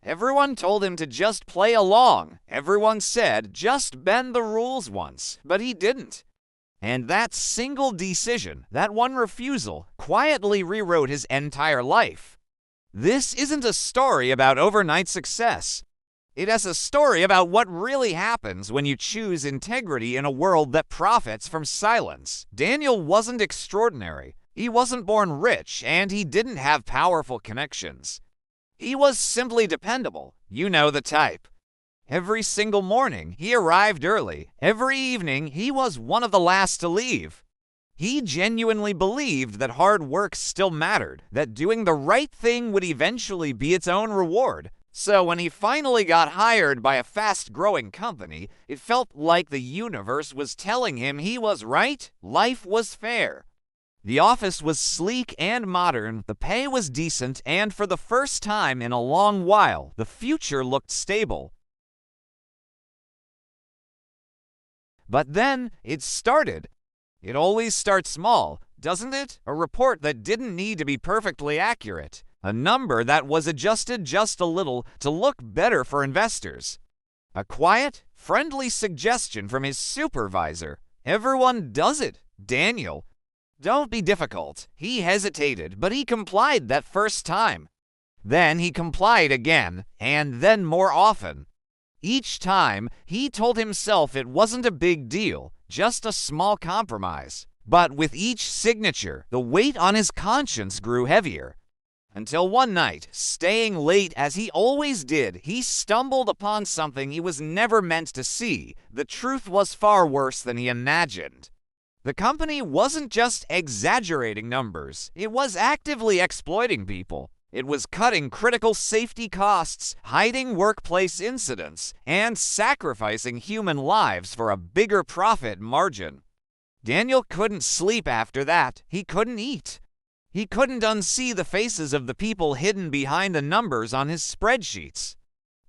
Everyone told him to just play along. Everyone said just bend the rules once, but he didn't. And that single decision, that one refusal, quietly rewrote his entire life. This isn't a story about overnight success. It has a story about what really happens when you choose integrity in a world that profits from silence. Daniel wasn't extraordinary. He wasn't born rich, and he didn't have powerful connections. He was simply dependable. You know the type. Every single morning, he arrived early. Every evening, he was one of the last to leave. He genuinely believed that hard work still mattered, that doing the right thing would eventually be its own reward. So when he finally got hired by a fast-growing company, it felt like the universe was telling him he was right, life was fair. The office was sleek and modern, the pay was decent, and for the first time in a long while, the future looked stable. But then, it started. It always starts small, doesn't it? A report that didn't need to be perfectly accurate. A number that was adjusted just a little to look better for investors. A quiet, friendly suggestion from his supervisor. Everyone does it. Daniel. Don't be difficult. He hesitated, but he complied that first time. Then he complied again, and then more often. Each time, he told himself it wasn't a big deal, just a small compromise. But with each signature, the weight on his conscience grew heavier. Until one night, staying late as he always did, he stumbled upon something he was never meant to see. The truth was far worse than he imagined. The company wasn't just exaggerating numbers, it was actively exploiting people. It was cutting critical safety costs, hiding workplace incidents, and sacrificing human lives for a bigger profit margin. Daniel couldn't sleep after that. He couldn't eat. He couldn't unsee the faces of the people hidden behind the numbers on his spreadsheets.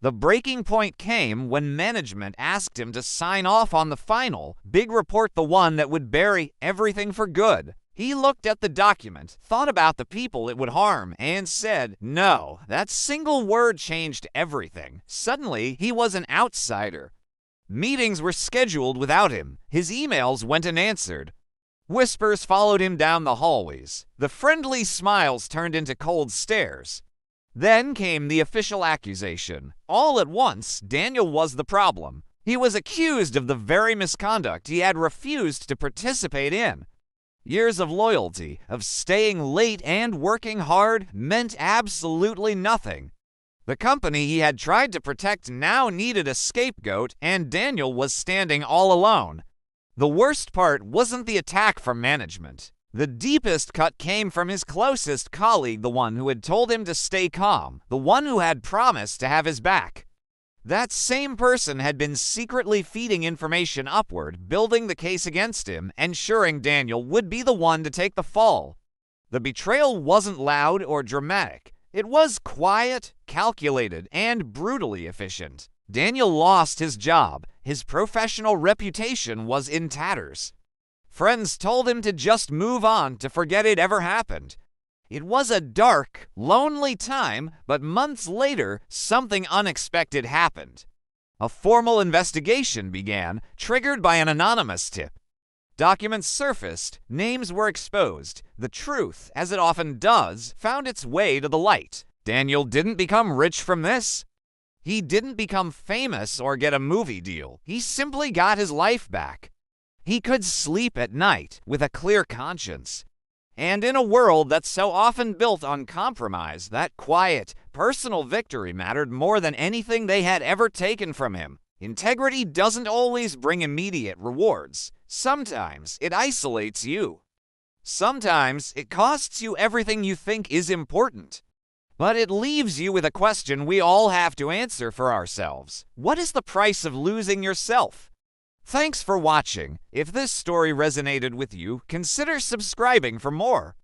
The breaking point came when management asked him to sign off on the final, big report, the one that would bury everything for good. He looked at the document, thought about the people it would harm, and said, no. That single word changed everything. Suddenly, he was an outsider. Meetings were scheduled without him. His emails went unanswered. Whispers followed him down the hallways. The friendly smiles turned into cold stares. Then came the official accusation. All at once, Daniel was the problem. He was accused of the very misconduct he had refused to participate in. Years of loyalty, of staying late and working hard, meant absolutely nothing. The company he had tried to protect now needed a scapegoat, and Daniel was standing all alone. The worst part wasn't the attack from management. The deepest cut came from his closest colleague, the one who had told him to stay calm, the one who had promised to have his back. That same person had been secretly feeding information upward, building the case against him, ensuring Daniel would be the one to take the fall. The betrayal wasn't loud or dramatic. It was quiet, calculated, and brutally efficient. Daniel lost his job. His professional reputation was in tatters. Friends told him to just move on, to forget it ever happened. It was a dark, lonely time, but months later, something unexpected happened. A formal investigation began, triggered by an anonymous tip. Documents surfaced, names were exposed. The truth, as it often does, found its way to the light. Daniel didn't become rich from this. He didn't become famous or get a movie deal. He simply got his life back. He could sleep at night with a clear conscience. And in a world that's so often built on compromise, that quiet, personal victory mattered more than anything they had ever taken from him. Integrity doesn't always bring immediate rewards. Sometimes it isolates you. Sometimes it costs you everything you think is important. But it leaves you with a question we all have to answer for ourselves. What is the price of losing yourself? Thanks for watching. If this story resonated with you, consider subscribing for more.